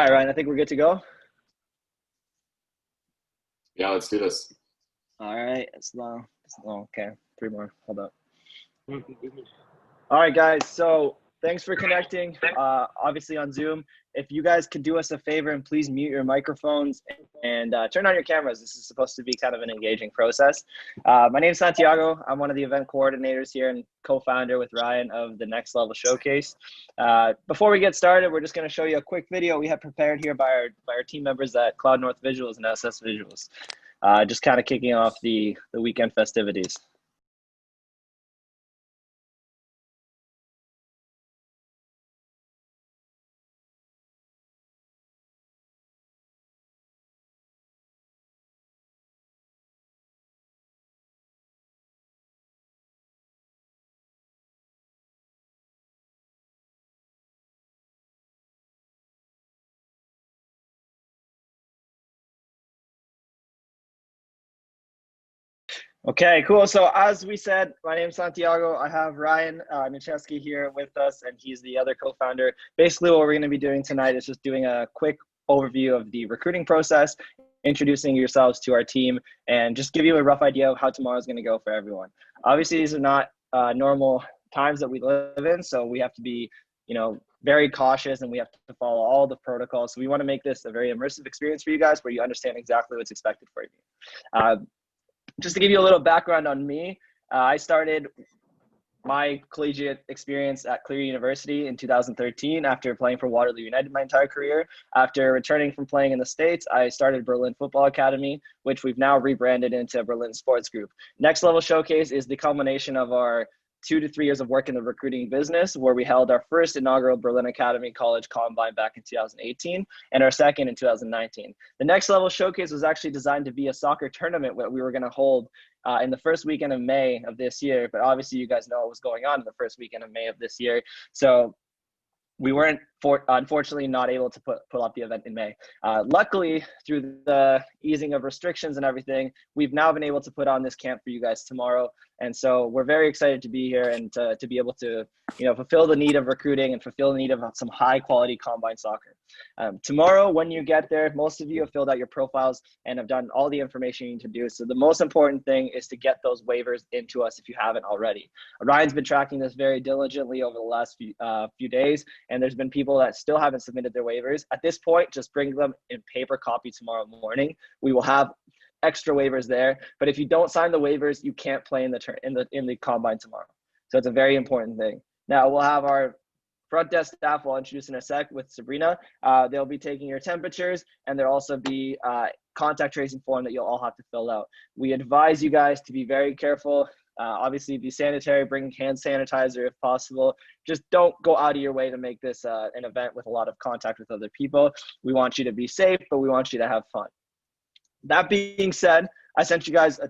All right, Ryan, I think we're good to go. Yeah, let's do this. All right, okay, three more. Hold up. All right, guys. So thanks for connecting. Obviously on Zoom. If you guys could do us a favor and please mute your microphones and turn on your cameras. This is supposed to be kind of an engaging process. My name is Santiago. I'm one of the event coordinators here and co-founder with Ryan of the Next Level Showcase. Before we get started, we're just going to show you a quick video we have prepared here by our team members at Cloud North Visuals and SS Visuals. Just kind of kicking off the weekend festivities. Okay, cool. So as we said, my name is Santiago. I have Ryan Nicheski here with us, and he's the other co-founder. Basically, what we're going to be doing tonight is just doing a quick overview of the recruiting process, introducing yourselves to our team, and just give you a rough idea of how tomorrow is going to go for everyone. Obviously, these are not normal times that we live in, so we have to be, very cautious, and we have to follow all the protocols. So we want to make this a very immersive experience for you guys, where you understand exactly what's expected for you. Just to give you a little background on me, I started my collegiate experience at Clear University in 2013 after playing for Waterloo United my entire career. After returning from playing in the States, I started Berlin Football Academy, which we've now rebranded into Berlin Sports Group. Next Level Showcase is the culmination of our 2 to 3 years of work in the recruiting business, where we held our first inaugural Berlin Academy College Combine back in 2018 and our second in 2019. The Next Level Showcase was actually designed to be a soccer tournament that we were going to hold in the first weekend of May of this year. But obviously, you guys know what was going on in the first weekend of May of this year. So we weren't unfortunately not able to pull up the event in May. Luckily, through the easing of restrictions and everything, we've now been able to put on this camp for you guys tomorrow. And so we're very excited to be here and to be able to, fulfill the need of recruiting and fulfill the need of some high quality combine soccer. Tomorrow, when you get there, most of you have filled out your profiles and have done all the information you need to do. So the most important thing is to get those waivers into us if you haven't already. Ryan's been tracking this very diligently over the last few days, and there's been people that still haven't submitted their waivers. At this point, just bring them in paper copy tomorrow morning. We will have extra waivers there, but if you don't sign the waivers, you can't play in the combine tomorrow. So it's a very important thing. Now we'll have our front desk staff will introduce in a sec with Sabrina. They'll be taking your temperatures, and there'll also be contact tracing form that you'll all have to fill out. We advise you guys to be very careful. Obviously, be sanitary, bring hand sanitizer if possible. Just don't go out of your way to make this an event with a lot of contact with other people. We want you to be safe, but we want you to have fun. That being said, I sent you guys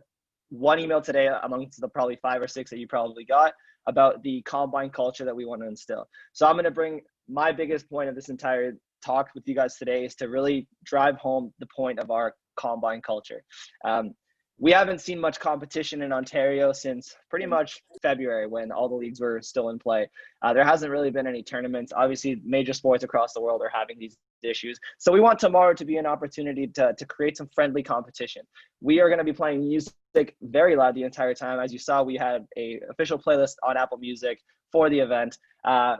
one email today amongst the probably 5 or 6 that you probably got about the combine culture that we want to instill. So I'm going to bring my biggest point of this entire talk with you guys today is to really drive home the point of our combine culture. We haven't seen much competition in Ontario since pretty much February when all the leagues were still in play. There hasn't really been any tournaments. Obviously, major sports across the world are having these issues. So we want tomorrow to be an opportunity to create some friendly competition. We are going to be playing music very loud the entire time. As you saw, we had an official playlist on Apple Music for the event,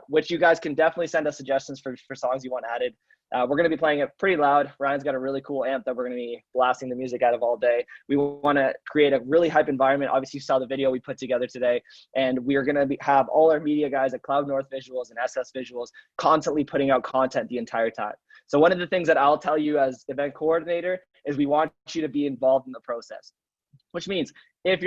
which you guys can definitely send us suggestions for songs you want added. We're going to be playing it pretty loud. Ryan's got a really cool amp that we're going to be blasting the music out of all day. We want to create a really hype environment. Obviously, you saw the video we put together today, and we are going to have all our media guys at Cloud North Visuals and SS Visuals constantly putting out content the entire time. So one of the things that I'll tell you as event coordinator is we want you to be involved in the process, which means if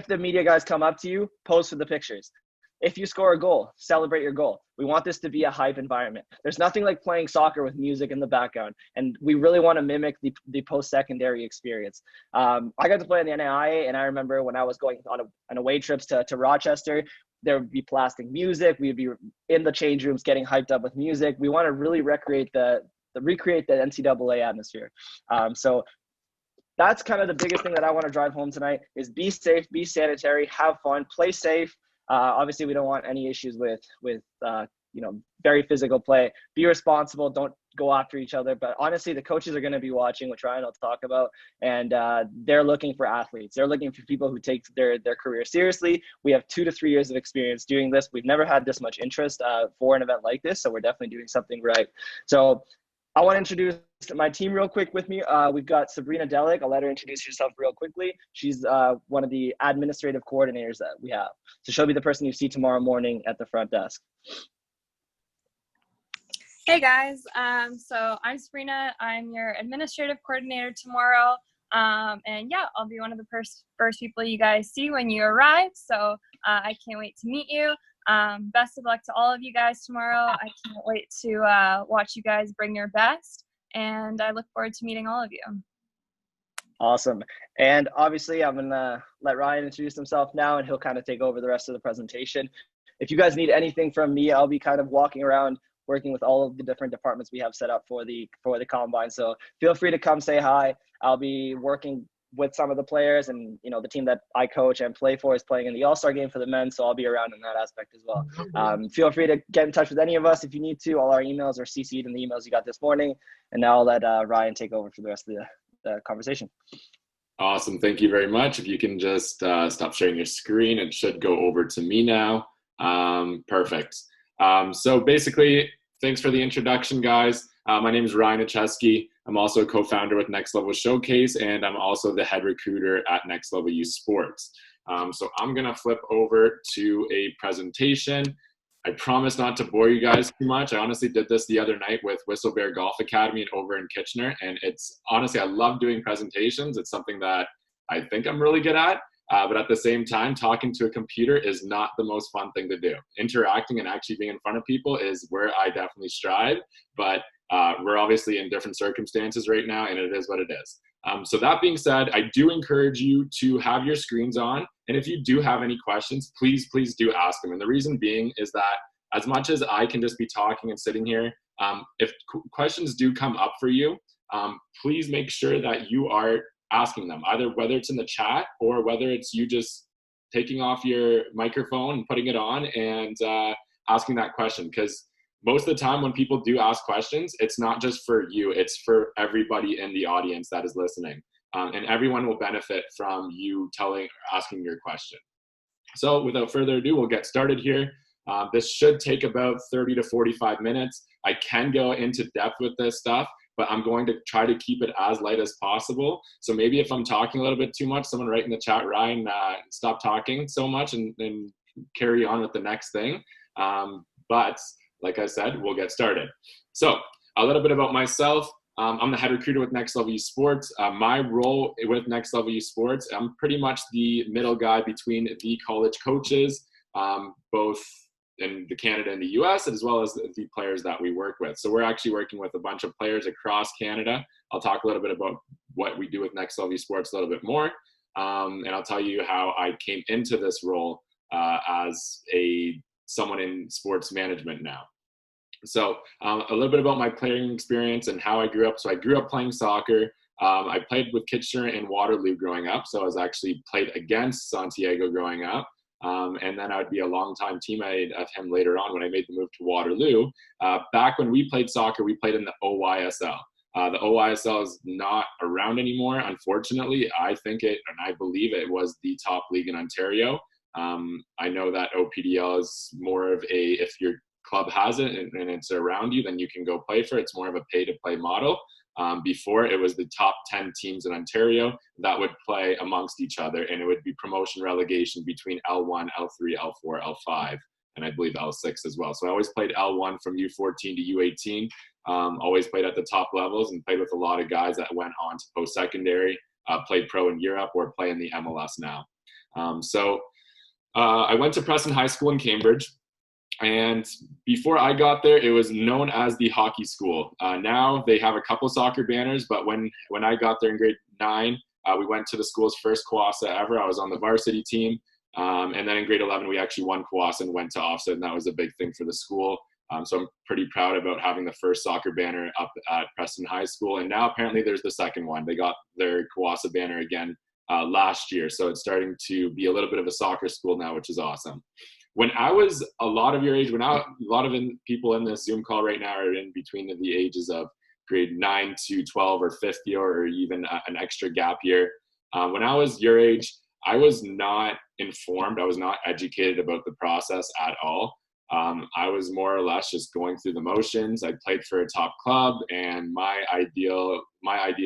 the media guys come up to you, post for the pictures. If you score a goal, celebrate your goal. We want this to be a hype environment. There's nothing like playing soccer with music in the background, and we really want to mimic the post-secondary experience. I got to play in the NAIA, and I remember when I was going on away trips to Rochester, there would be blasting music. We'd be in the change rooms getting hyped up with music. We want to really recreate the NCAA atmosphere. So that's kind of the biggest thing that I want to drive home tonight is be safe, be sanitary, have fun, play safe. Obviously, we don't want any issues with very physical play. Be responsible. Don't go after each other. But honestly, the coaches are going to be watching, which Ryan will talk about, and they're looking for athletes. They're looking for people who take their career seriously. We have 2 to 3 years of experience doing this. We've never had this much interest for an event like this, so we're definitely doing something right. So I want to introduce my team real quick with me. We've got Sabrina Delic. I'll let her introduce herself real quickly. She's one of the administrative coordinators that we have. So she'll be the person you see tomorrow morning at the front desk. Hey guys, so I'm Sabrina. I'm your administrative coordinator tomorrow. And yeah, I'll be one of the first people you guys see when you arrive. So I can't wait to meet you. Best of luck to all of you guys tomorrow. I can't wait to watch you guys bring your best. And I look forward to meeting all of you. Awesome. And obviously I'm going to let Ryan introduce himself now, and he'll kind of take over the rest of the presentation. If you guys need anything from me, I'll be kind of walking around working with all of the different departments we have set up for the combine. So feel free to come say hi. I'll be working with some of the players, and the team that I coach and play for is playing in the All-Star game for the men, so I'll be around in that aspect as well. Feel free to get in touch with any of us if you need to. All our emails are CC'd in the emails you got this morning. And now I'll let Ryan take over for the rest of the conversation. Awesome. Thank you very much. If you can just stop sharing your screen, it should go over to me now. Perfect. So basically, thanks for the introduction, guys. My name is Ryan Acheski. I'm also a co-founder with Next Level Showcase, and I'm also the head recruiter at Next Level Youth Sports. So I'm going to flip over to a presentation. I promise not to bore you guys too much. I honestly did this the other night with Whistle Bear Golf Academy over in Kitchener, and it's honestly, I love doing presentations. It's something that I think I'm really good at. But at the same time, talking to a computer is not the most fun thing to do. Interacting and actually being in front of people is where I definitely strive. But we're obviously in different circumstances right now, and it is what it is. So that being said, I do encourage you to have your screens on. And if you do have any questions, please do ask them. And the reason being is that as much as I can just be talking and sitting here, if questions do come up for you, please make sure that you are asking them, either whether it's in the chat or whether it's you just taking off your microphone and putting it on and asking that question. Because most of the time when people do ask questions, it's not just for you, it's for everybody in the audience that is listening. And everyone will benefit from you asking your question. So without further ado, we'll get started here. This should take about 30 to 45 minutes. I can go into depth with this stuff, but I'm going to try to keep it as light as possible. So maybe if I'm talking a little bit too much, someone write in the chat, Ryan, stop talking so much and carry on with the next thing. But like I said, we'll get started. So a little bit about myself. I'm the head recruiter with Next Level Youth Sports. My role with Next Level Youth Sports, I'm pretty much the middle guy between the college coaches, both in the Canada and the US, as well as the players that we work with. So we're actually working with a bunch of players across Canada. I'll talk a little bit about what we do with Next Level Youth Sports a little bit more. And I'll tell you how I came into this role as someone in sports management now. So a little bit about my playing experience and how I grew up. So I grew up playing soccer. I played with Kitchener and Waterloo growing up. So I was actually played against Santiago growing up. And then I would be a longtime teammate of him later on when I made the move to Waterloo. Back when we played soccer, we played in the OYSL. The OYSL is not around anymore, unfortunately. I think and I believe it was the top league in Ontario. I know that OPDL is more of if your club has it and it's around you, then you can go play for it. It's more of a pay-to-play model. Before, it was the top 10 teams in Ontario that would play amongst each other, and it would be promotion relegation between L1, L3, L4, L5, and I believe L6 as well. So I always played L1 from U14 to U18, always played at the top levels and played with a lot of guys that went on to post-secondary, played pro in Europe or play in the MLS now. I went to Preston High School in Cambridge. And before I got there, it was known as the hockey school. Now they have a couple soccer banners, but when I got there in grade 9, we went to the school's first Kawasa ever. I was on the varsity team. And then in grade 11, we actually won Kawasa and went to offset, and that was a big thing for the school. So I'm pretty proud about having the first soccer banner up at Preston High School. And now apparently there's the second one. They got their Kawasa banner again last year. So it's starting to be a little bit of a soccer school now, which is awesome. When I was a lot of your age, a lot of people in this Zoom call right now are in between the ages of grade 9 to 12 or 5th year, or even an extra gap year. When I was your age, I was not informed. I was not educated about the process at all. I was more or less just going through the motions. I played for a top club, and my idea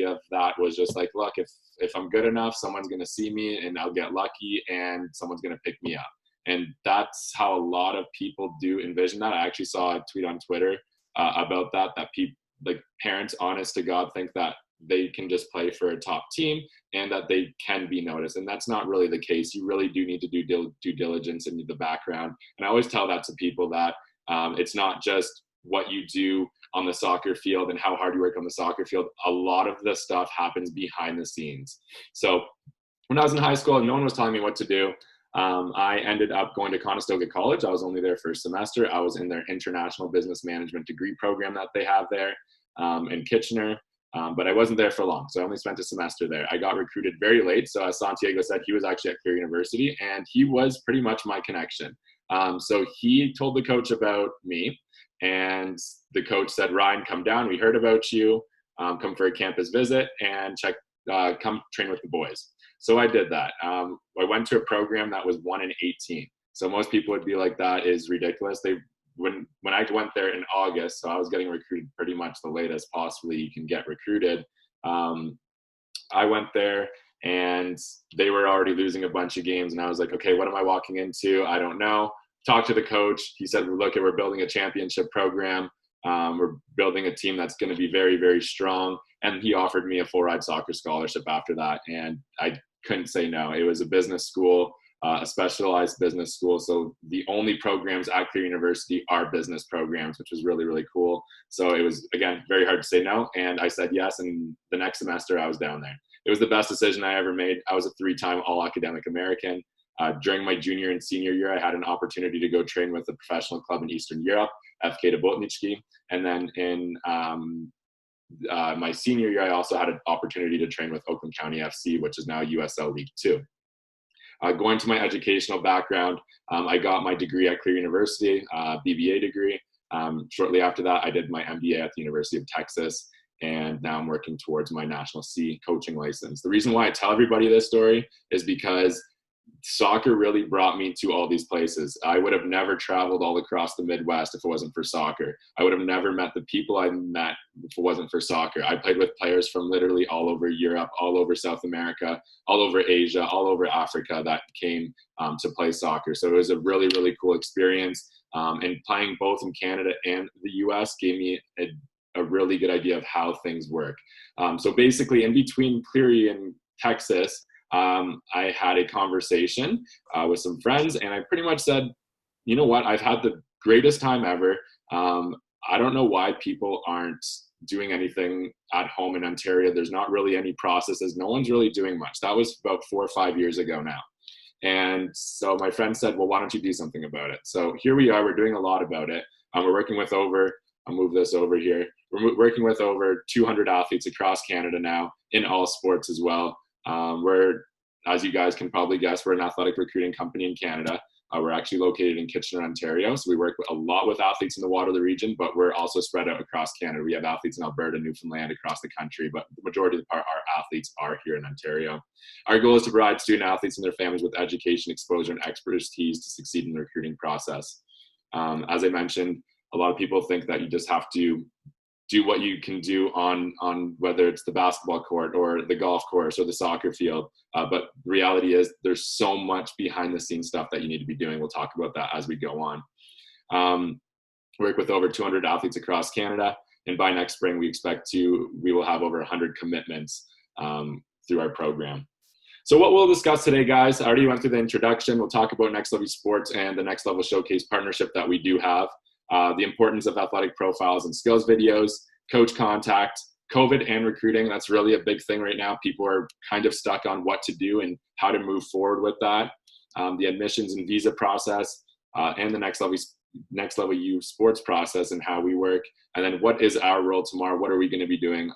of that was just like, look, if I'm good enough, someone's going to see me and I'll get lucky and someone's going to pick me up. And that's how a lot of people do envision that. I actually saw a tweet on Twitter about that people, like parents, honest to God, think that they can just play for a top team and that they can be noticed. And that's not really the case. You really do need to do due diligence into the background. And I always tell that to people, that it's not just what you do on the soccer field and how hard you work on the soccer field. A lot of the stuff happens behind the scenes. So when I was in high school and no one was telling me what to do, I ended up going to Conestoga College. I was only there for a semester. I was in their international business management degree program that they have there in Kitchener. But I wasn't there for long, so I only spent a semester there. I got recruited very late. So as Santiago said, he was actually at Clear University, and he was pretty much my connection. So he told the coach about me, and the coach said, Ryan, come down. We heard about you. Come for a campus visit and come train with the boys. So I did that. I went to a program that was 1 in 18. So most people would be like, that is ridiculous. When I went there in August, so I was getting recruited pretty much the latest possibly you can get recruited. I went there and they were already losing a bunch of games. And I was like, okay, what am I walking into? I don't know. Talked to the coach. He said, look, we're building a championship program. We're building a team that's going to be very, very strong. And he offered me a full-ride soccer scholarship after that. And I couldn't say no. It was a business school. A specialized business school. So the only programs at Clear University are business programs, which was really, really cool. So it was, again, very hard to say no. And I said yes. And the next semester I was down there. It was the best decision I ever made. I was a 3-time All-Academic American. During my junior and senior year, I had an opportunity to go train with a professional club in Eastern Europe, FK Botnički. And then in my senior year, I also had an opportunity to train with Oakland County FC, which is now USL League 2. Going to my educational background, I got my degree at Clear University, BBA degree. Shortly after that, I did my MBA at the University of Texas, and now I'm working towards my National C coaching license. The reason why I tell everybody this story is because soccer really brought me to all these places. I would have never traveled all across the Midwest if it wasn't for soccer. I would have never met the people I met if it wasn't for soccer. I played with players from literally all over Europe, all over South America, all over Asia, all over Africa that came to play soccer. So it was a really, really cool experience. And playing both in Canada and the US gave me a really good idea of how things work. So basically in between Cleary and Texas, I had a conversation with some friends, and I pretty much said, you know what, I've had the greatest time ever. I don't know why people aren't doing anything at home in Ontario. There's not really any processes. No one's really doing much. That was about 4 or 5 years ago now. And so my friend said, well, why don't you do something about it? So here we are. We're doing a lot about it. We're working with I'll move this over here. We're working with over 200 athletes across Canada now in all sports as well. We're, as you guys can probably guess, we're an athletic recruiting company in Canada. We're actually located in Kitchener, Ontario. So we work a lot with athletes in the Waterloo region, but we're also spread out across Canada. We have athletes in Alberta, Newfoundland, across the country, but the majority of our athletes are here in Ontario. Our goal is to provide student athletes and their families with education, exposure, and expertise to succeed in the recruiting process. As I mentioned, a lot of people think that you just have to do what you can do on whether it's the basketball court or the golf course or the soccer field. But the reality is there's so much behind the scenes stuff that you need to be doing. We'll talk about that as we go on. Work with over 200 athletes across Canada. And by next spring, we will have over 100 commitments through our program. So what we'll discuss today, guys, I already went through the introduction. We'll talk about Next Level Sports and the Next Level Showcase partnership that we do have. The importance of athletic profiles and skills videos, coach contact, COVID and recruiting. That's really a big thing right now. People are kind of stuck on what to do and how to move forward with that. The admissions and visa process and the Next Level U sports process and how we work. And then what is our role tomorrow? What are we going to be doing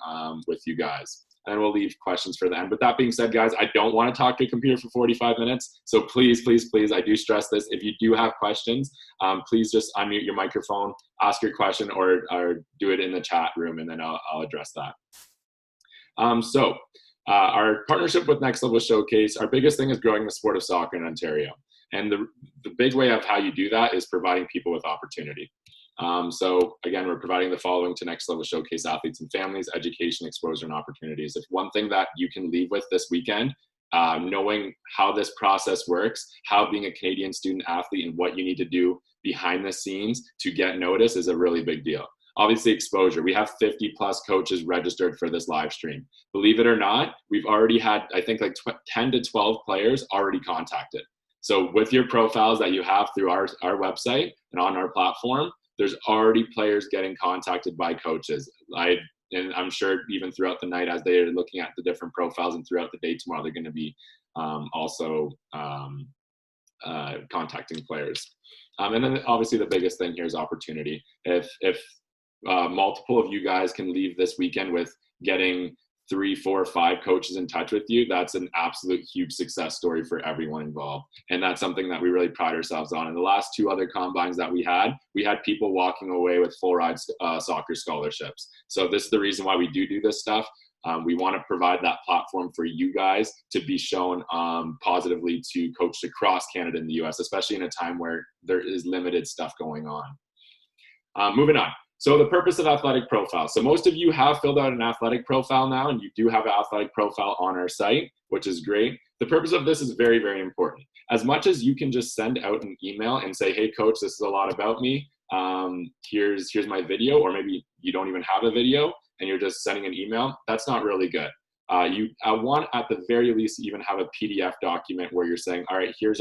with you guys? and we'll leave questions for the end. But that being said, guys, I don't want to talk to a computer for 45 minutes. So please, please, please, I do stress this. If you do have questions, please just unmute your microphone, ask your question, or do it in the chat room, and then I'll address that. Our partnership with Next Level Showcase, our biggest thing is growing the sport of soccer in Ontario. And the big way of how you do that is providing people with opportunity. So again, we're providing the following to Next Level Showcase athletes and families: education, exposure, and opportunities. If one thing that you can leave with this weekend, knowing how this process works, how being a Canadian student athlete and what you need to do behind the scenes to get noticed is a really big deal. Obviously, exposure. We have 50 plus coaches registered for this live stream. Believe it or not, we've already had, I think, like 10 to 12 players already contacted. So with your profiles that you have through our website and on our platform, there's already players getting contacted by coaches. And I'm sure even throughout the night, as they're looking at the different profiles and throughout the day tomorrow, they're going to be also contacting players. And then obviously the biggest thing here is opportunity. If multiple of you guys can leave this weekend with getting 3, 4, 5 coaches in touch with you, that's an absolute huge success story for everyone involved. And that's something that we really pride ourselves on. In the last 2 other combines that we had people walking away with full ride soccer scholarships. So this is the reason why we do this stuff. We want to provide that platform for you guys to be shown positively to coaches across Canada and the US, especially in a time where there is limited stuff going on. Moving on. So the purpose of athletic profile. So most of you have filled out an athletic profile now, and you do have an athletic profile on our site, which is great. The purpose of this is very, very important. As much as you can just send out an email and say, hey, coach, this is a lot about me. Here's my video, or maybe you don't even have a video and you're just sending an email. That's not really good. I want at the very least even have a PDF document where you're saying, all right, here's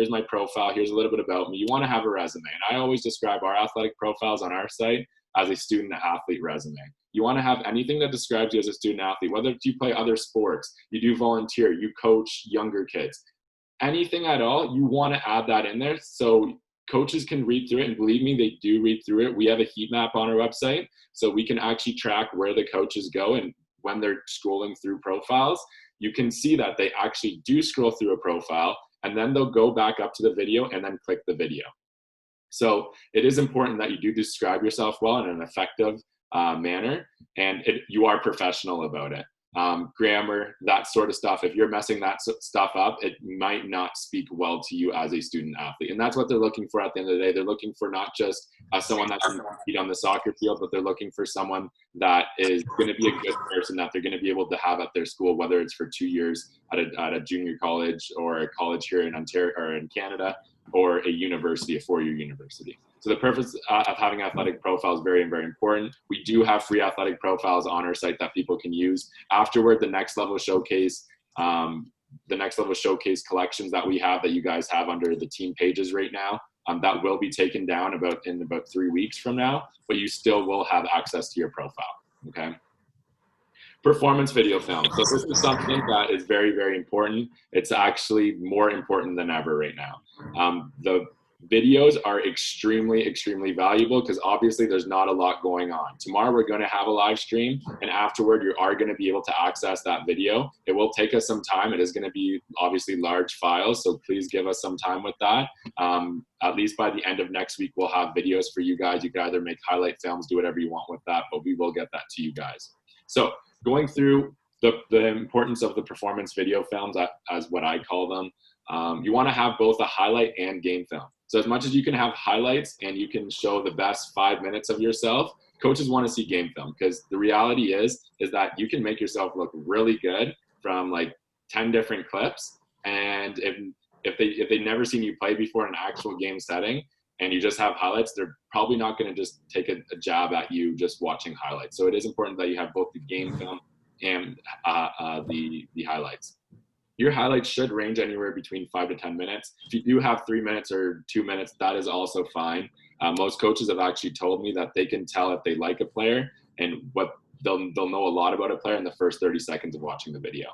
my profile, here's a little bit about me. You want to have a resume. And I always describe our athletic profiles on our site as a student athlete resume. You want to have anything that describes you as a student athlete, whether you play other sports, you do volunteer, you coach younger kids, anything at all, you want to add that in there so coaches can read through it. And believe me, they do read through it. We have a heat map on our website, so we can actually track where the coaches go, and when they're scrolling through profiles, you can see that they actually do scroll through a profile, and then they'll go back up to the video and then click the video. So it is important that you do describe yourself well in an effective manner, and you are professional about it. Grammar, that sort of stuff. If you're messing that stuff up, it might not speak well to you as a student athlete. And that's what they're looking for at the end of the day. They're looking for not just someone that can compete on the soccer field, but they're looking for someone that is going to be a good person that they're going to be able to have at their school, whether it's for 2 years at a junior college or a college here in Ontario or in Canada, or a university, a 4-year university. So the purpose of having athletic profile is very, very important. We do have free athletic profiles on our site that people can use. Afterward, the Next Level Showcase collections that we have, that you guys have under the team pages right now, that will be taken down in about 3 weeks from now, but you still will have access to your profile, okay? Performance video film. So this is something that is very, very important. It's actually more important than ever right now. The videos are extremely, extremely valuable because obviously there's not a lot going on. Tomorrow we're going to have a live stream, and afterward you are going to be able to access that video. It will take us some time. It is going to be obviously large files, so please give us some time with that. At least by the end of next week, we'll have videos for you guys. You can either make highlight films, do whatever you want with that, but we will get that to you guys. So going through the importance of the performance video films, as what I call them, you want to have both a highlight and game film. So as much as you can have highlights and you can show the best 5 minutes of yourself, coaches want to see game film, because the reality is that you can make yourself look really good from like 10 different clips. And if they've never seen you play before in an actual game setting and you just have highlights, they're probably not going to just take a jab at you just watching highlights. So it is important that you have both the game film and the highlights. Your highlights should range anywhere between 5 to 10 minutes. If you do have 3 minutes or 2 minutes, that is also fine. Most coaches have actually told me that they can tell if they like a player, and they'll know a lot about a player in the first 30 seconds of watching the video.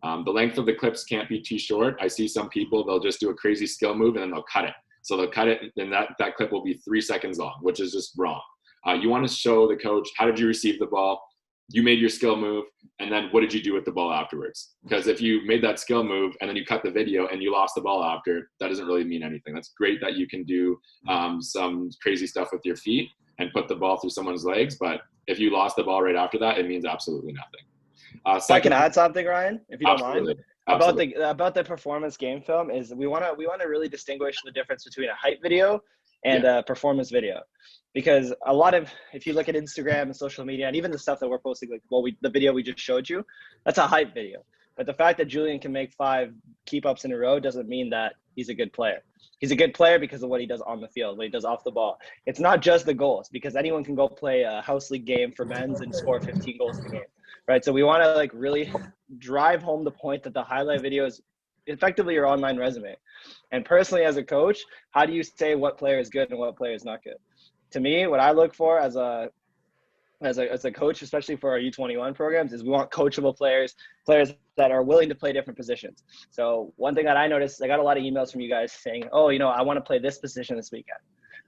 The length of the clips can't be too short. I see some people, they'll just do a crazy skill move and then they'll cut it. So they'll cut it, and that clip will be 3 seconds long, which is just wrong. You want to show the coach, how did you receive the ball? you made your skill move, and then what did you do with the ball afterwards? Because if you made that skill move and then you cut the video and you lost the ball after, that doesn't really mean anything. That's great that you can do some crazy stuff with your feet and put the ball through someone's legs, but if you lost the ball right after that, it means absolutely nothing. If I can add something, Ryan, if you don't mind, Absolutely. about the performance game film, is we want to really distinguish the difference between a hype video and a performance video, because a lot of, if you look at Instagram and social media and even the stuff that we're posting, like the video we just showed you, that's a hype video. But the fact that Julian can make 5 keep ups in a row doesn't mean that he's a good player. He's a good player because of what he does on the field, what he does off the ball. It's not just the goals, because anyone can go play a house league game for men's and score 15 goals in a game, right? So we want to like really drive home the point that the highlight video is effectively your online resume. And personally, as a coach, how do you say what player is good and what player is not good? To me, what I look for as a coach, especially for our U21 programs, is we want coachable players that are willing to play different positions. So one thing that I noticed, I got a lot of emails from you guys saying, oh, I want to play this position this weekend.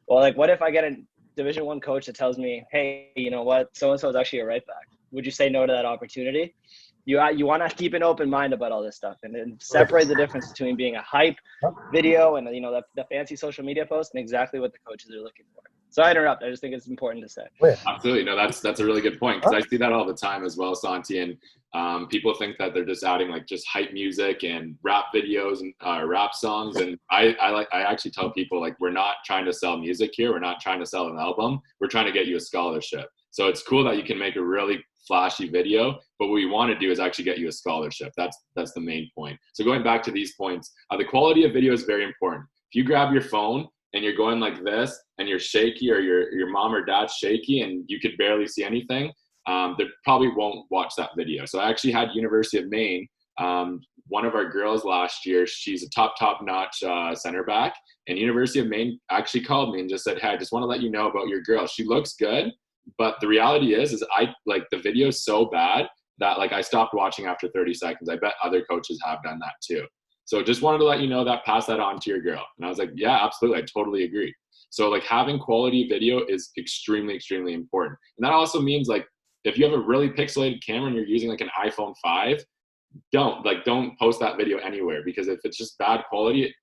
Well, like, what if I get a Division I coach that tells me, hey, you know what, so-and-so is actually a right back. Would you say no to that opportunity? You want to keep an open mind about all this stuff, and then separate the difference between being a hype video and the fancy social media post and exactly what the coaches are looking for. So I interrupt. I just think it's important to say. Absolutely. No, that's a really good point, because I see that all the time as well, Santi. And people think that they're just adding like just hype music and rap videos and rap songs. And I actually tell people, like, we're not trying to sell music here. We're not trying to sell an album. We're trying to get you a scholarship. So it's cool that you can make a really flashy video, but what we want to do is actually get you a scholarship. That's the main point. So going back to these points, the quality of video is very important. If you grab your phone and you're going like this and you're shaky, or your mom or dad's shaky and you could barely see anything, they probably won't watch that video. So I actually had University of Maine, one of our girls last year, she's a top-notch center back, and University of Maine actually called me and just said, hey, I just want to let you know about your girl. She looks good, but the reality is I like the video is so bad that like I stopped watching after 30 seconds. I bet other coaches have done that too. So just wanted to let you know that, pass that on to your girl. And I was like, yeah, absolutely. I totally agree. So like having quality video is extremely, extremely important. And that also means like if you have a really pixelated camera and you're using like an iPhone 5, don't post that video anywhere, because if it's just bad quality,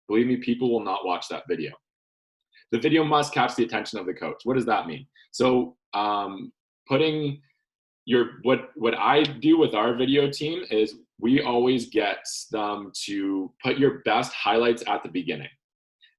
believe me, people will not watch that video. The video must catch the attention of the coach. What does that mean? So putting what I do with our video team is we always get them to put your best highlights at the beginning.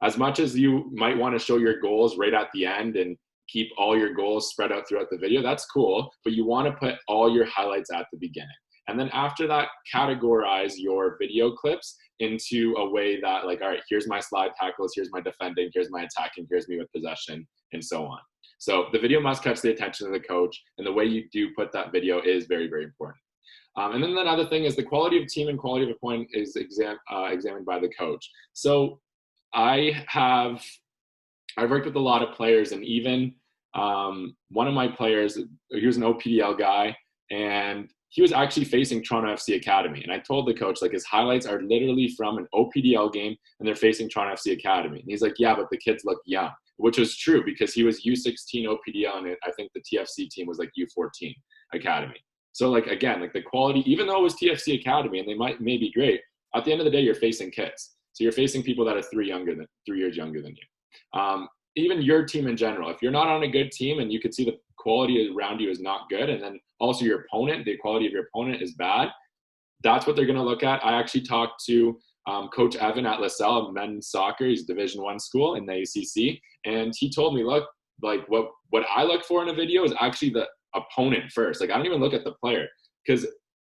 As much as you might want to show your goals right at the end and keep all your goals spread out throughout the video, that's cool, but you want to put all your highlights at the beginning. And then after that, categorize your video clips into a way that like, all right, here's my slide tackles, here's my defending, here's my attacking, here's me with possession, and so on. So the video must catch the attention of the coach, and the way you do put that video is very, very important. And then another thing is the quality of team and quality of opponent is examined by the coach. So I've worked with a lot of players, and even one of my players, he was an OPDL guy, and he was actually facing Toronto FC Academy. And I told the coach, like, his highlights are literally from an OPDL game, and they're facing Toronto FC Academy. And he's like, yeah, but the kids look young, which was true, because he was U16 OPDL, and I think the TFC team was like U14 Academy. So like, again, like the quality, even though it was TFC Academy and they may be great, at the end of the day, you're facing kids. So you're facing people that are 3 years younger than you. Even your team in general, if you're not on a good team and you could see the quality around you is not good, and then also your opponent, the quality of your opponent is bad, that's what they're going to look at. I actually talked to Coach Evan at LaSalle men's soccer. He's Division I school in the ACC. And he told me, look, like what I look for in a video is actually the opponent first. Like, I don't even look at the player, because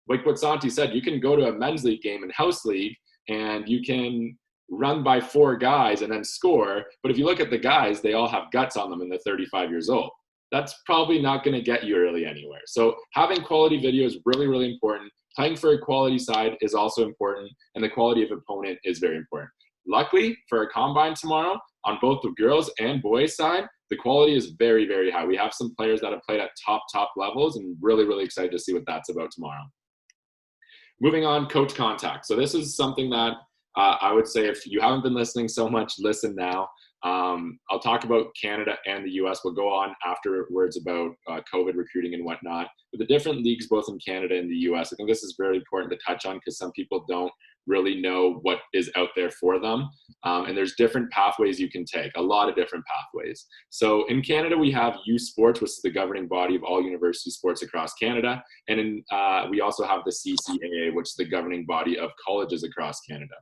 like what Santi said, you can go to a men's league game in house league and you can run by 4 guys and then score. But if you look at the guys, they all have guts on them and they're 35 years old. That's probably not going to get you really anywhere. So having quality video is really, really important. Playing for a quality side is also important, and the quality of opponent is very important. Luckily, for our combine tomorrow, on both the girls and boys side, the quality is very, very high. We have some players that have played at top levels, and really, really excited to see what that's about tomorrow. Moving on, coach contact. So this is something that I would say if you haven't been listening so much, listen now. I'll talk about Canada and the US. We'll go on afterwards about COVID recruiting and whatnot. But the different leagues, both in Canada and the US, I think this is very important to touch on because some people don't really know what is out there for them. And there's different pathways you can take, a lot of different pathways. So in Canada, we have U Sports, which is the governing body of all university sports across Canada. And we also have the CCAA, which is the governing body of colleges across Canada.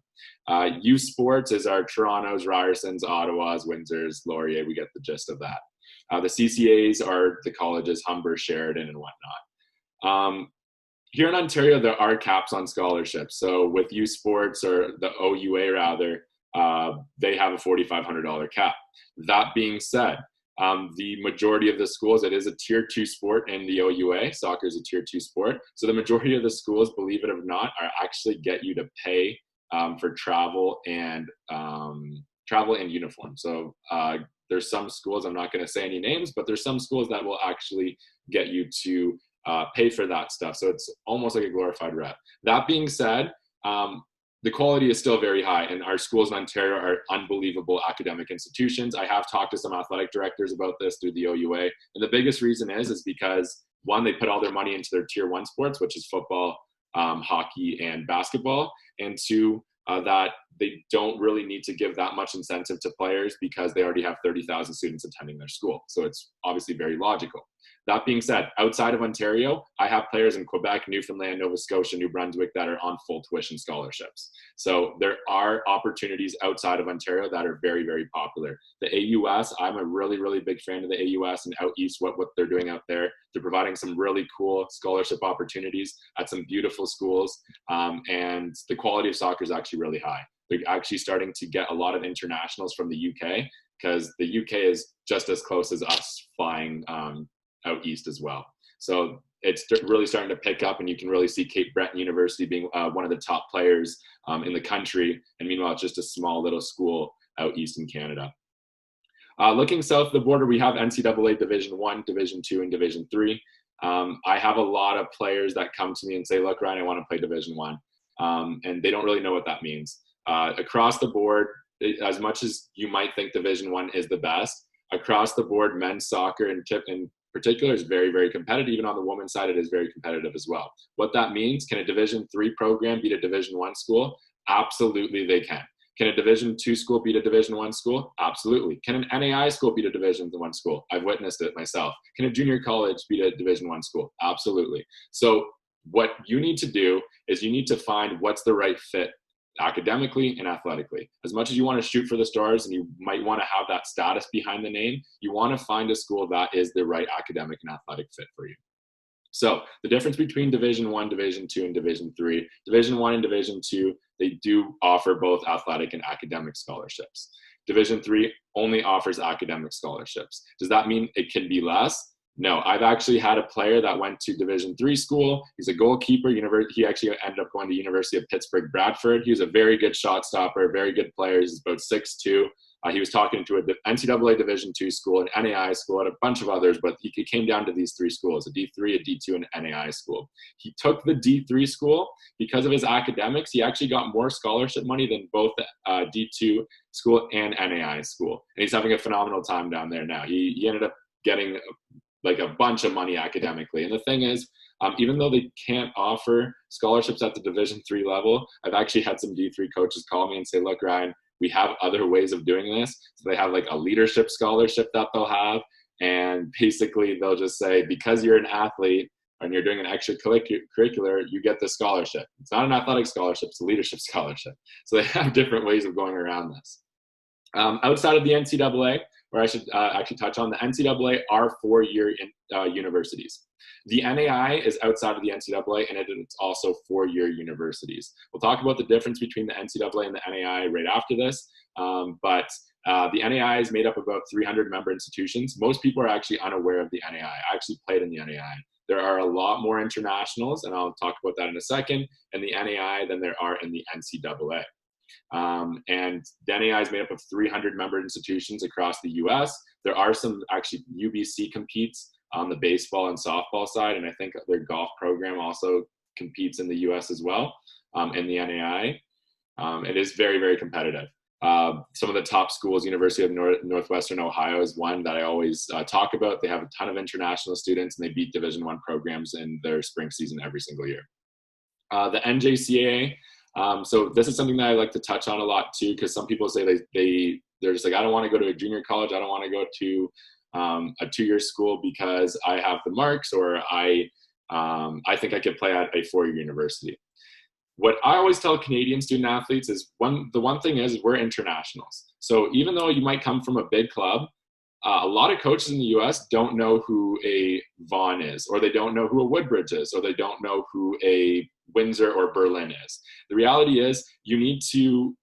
U Sports is our Torontos, Ryersons, Ottawas, Windsors, Laurier. We get the gist of that. The CCAs are the colleges, Humber, Sheridan, and whatnot. Here in Ontario, there are caps on scholarships. So with U Sports, or the OUA rather, they have a $4,500 cap. That being said, the majority of the schools, it is a tier 2 sport in the OUA. Soccer is a tier 2 sport. So the majority of the schools, believe it or not, are actually get you to pay for travel and uniform. So there's some schools, I'm not going to say any names, but there's some schools that will actually get you to pay for that stuff. So it's almost like a glorified rep. That being said, the quality is still very high, and our schools in Ontario are unbelievable academic institutions. I have talked to some athletic directors about this through the OUA, and the biggest reason is because, one, they put all their money into their tier 1 sports, which is football, hockey, and basketball, and two, that they don't really need to give that much incentive to players because they already have 30,000 students attending their school. So it's obviously very logical. That being said, outside of Ontario, I have players in Quebec, Newfoundland, Nova Scotia, New Brunswick that are on full tuition scholarships. So there are opportunities outside of Ontario that are very, very popular. The AUS, I'm a really, really big fan of the AUS and out east, what they're doing out there. They're providing some really cool scholarship opportunities at some beautiful schools, and the quality of soccer is actually really high. They're actually starting to get a lot of internationals from the UK because the UK is just as close as us flying out east as well. So it's really starting to pick up, and you can really see Cape Breton University being one of the top players in the country. And meanwhile, it's just a small little school out east in Canada. Looking south of the border, we have NCAA Division I, Division II, and Division III. I have a lot of players that come to me and say, look, Ryan, I want to play Division I. And they don't really know what that means. Across the board, as much as you might think Division I is the best, across the board, men's soccer in particular is very, very competitive. Even on the women's side, it is very competitive as well. What that means, can a Division III program beat a Division I school? Absolutely, they can. Can a Division II school beat a Division I school? Absolutely. Can an NAI school beat a Division I school? I've witnessed it myself. Can a junior college beat a Division I school? Absolutely. So what you need to do is you need to find what's the right fit academically and athletically. As much as you want to shoot for the stars and you might want to have that status behind the name, you want to find a school that is the right academic and athletic fit for you. So the difference between Division I, Division II, and Division III, Division I and Division II, they do offer both athletic and academic scholarships. Division III only offers academic scholarships. Does that mean it can be less? No, I've actually had a player that went to Division III school. He's a goalkeeper. He actually ended up going to University of Pittsburgh, Bradford. He was a very good shot stopper, very good player. He's about 6'2". He was talking to an NCAA Division II school, an NAI school, and a bunch of others, but he came down to these 3 schools, a D3, a D2, and an NAI school. He took the D3 school. Because of his academics, he actually got more scholarship money than both the D2 school and NAI school. And he's having a phenomenal time down there now. He ended up getting like a bunch of money academically. And the thing is, even though they can't offer scholarships at the Division III level, I've actually had some D3 coaches call me and say, look, Ryan, we have other ways of doing this. So they have like a leadership scholarship that they'll have. And basically they'll just say, because you're an athlete and you're doing an extracurricular, you get the scholarship. It's not an athletic scholarship, it's a leadership scholarship. So they have different ways of going around this. Outside of the NCAA, where I should actually touch on, the NCAA are 4-year universities. The NAI is outside of the NCAA, and it's also 4-year universities. We'll talk about the difference between the NCAA and the NAI right after this, but the NAI is made up of about 300 member institutions. Most people are actually unaware of the NAI. I actually played in the NAI. There are a lot more internationals, and I'll talk about that in a second, in the NAI than there are in the NCAA. And the NAI is made up of 300 member institutions across the US. There are some, actually, UBC competes on the baseball and softball side, and I think their golf program also competes in the US as well, in the NAI. It is very, very competitive. Some of the top schools, University of Northwestern Ohio is one that I always talk about. They have a ton of international students, and they beat Division I programs in their spring season every single year. The NJCAA, so this is something that I like to touch on a lot too, because some people say they're just like, I don't want to go to a junior college, I don't want to go to a 2-year school because I have the marks, or I think I could play at a 4-year university. What I always tell Canadian student athletes is the one thing is we're internationals. So even though you might come from a big club, a lot of coaches in the US don't know who a Vaughan is, or they don't know who a Woodbridge is, or they don't know who a Windsor or Berlin is. The reality is you need to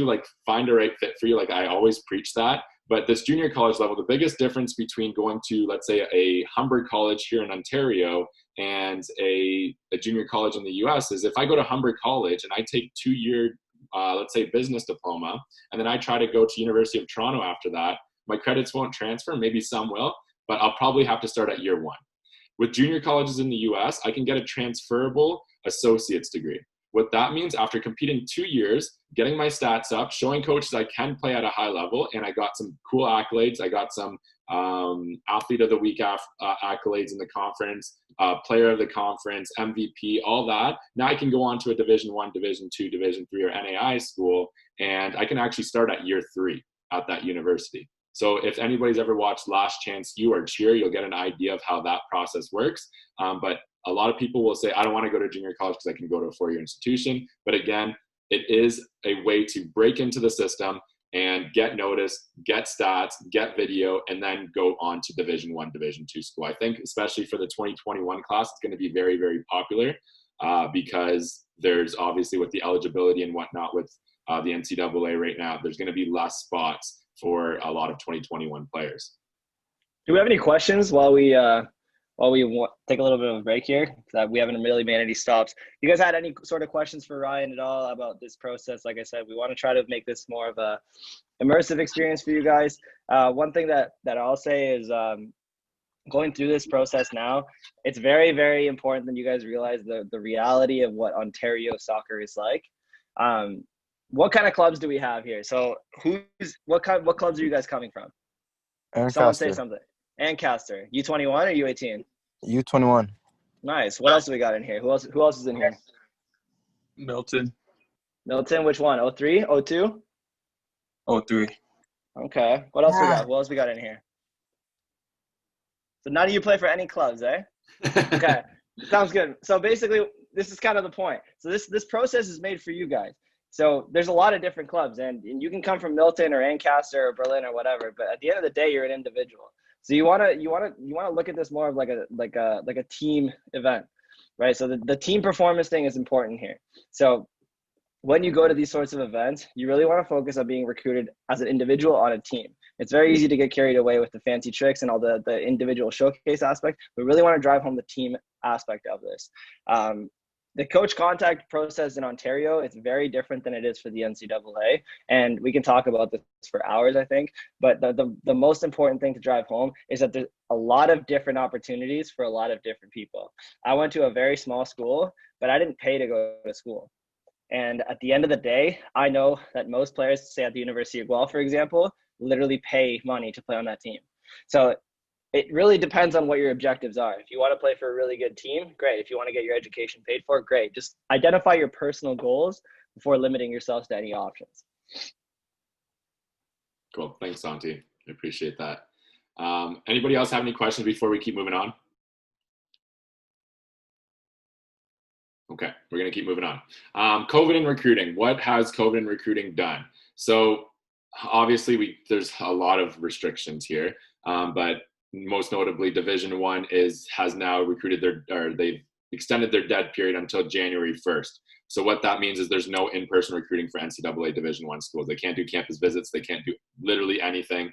like find a right fit for you. Like I always preach that. But this junior college level, the biggest difference between going to, let's say, a Humber College here in Ontario and a junior college in the US is if I go to Humber College and I take 2-year, let's say, business diploma, and then I try to go to University of Toronto after that, my credits won't transfer. Maybe some will, but I'll probably have to start at year 1. With junior colleges in the US, I can get a transferable associate's degree. What that means, after competing 2 years, getting my stats up, showing coaches I can play at a high level, and I got some cool accolades. I got some athlete of the week accolades in the conference, player of the conference, MVP, all that. Now I can go on to a Division I, Division II, Division III, or NAI school, and I can actually start at year 3 at that university. So if anybody's ever watched Last Chance U or Cheer, you'll get an idea of how that process works. But a lot of people will say, I don't want to go to junior college because I can go to a 4-year institution. But again, it is a way to break into the system and get noticed, get stats, get video, and then go on to Division I, Division II school. I think especially for the 2021 class, it's going to be very, very popular because there's obviously with the eligibility and whatnot with the NCAA right now, there's going to be less spots for a lot of 2021 players. Do we have any questions while we take a little bit of a break here? We haven't really made any stops. You guys had any sort of questions for Ryan at all about this process? Like I said, we want to try to make this more of a immersive experience for you guys. One thing that I'll say is going through this process now, it's very, very important that you guys realize the reality of what Ontario soccer is like. What kind of clubs do we have here? So what clubs are you guys coming from? Ancaster. Someone say something. Ancaster. U21 or U18? U21. Nice. What else do we got in here? Who else is in here? Milton. Milton, which one? 03? 02? 03. Okay. What else we got? Who else we got in here? So none of you play for any clubs, eh? Okay. Sounds good. So basically, this is kind of the point. So this process is made for you guys. So there's a lot of different clubs, and you can come from Milton or Ancaster or Berlin or whatever, but at the end of the day, you're an individual. So you want to look at this more of like a team event, right? So the team performance thing is important here. So when you go to these sorts of events, you really want to focus on being recruited as an individual on a team. It's very easy to get carried away with the fancy tricks and all the individual showcase aspect. We really want to drive home the team aspect of this. The coach contact process in Ontario is very different than it is for the NCAA. And we can talk about this for hours, I think. But the most important thing to drive home is that there's a lot of different opportunities for a lot of different people. I went to a very small school, but I didn't pay to go to school. And at the end of the day, I know that most players, say at the University of Guelph, for example, literally pay money to play on that team. So it really depends on what your objectives are. If you want to play for a really good team, great. If you want to get your education paid for, great. Just identify your personal goals before limiting yourselves to any options. Cool. Thanks, Santi. I appreciate that. Anybody else have any questions before we keep moving on? Okay, we're going to keep moving on. COVID and recruiting. What has COVID and recruiting done? So obviously there's a lot of restrictions here, but most notably Division I has now recruited they've extended their dead period until January 1st. So what that means is there's no in-person recruiting for NCAA Division I schools. They can't do campus visits. They can't do literally anything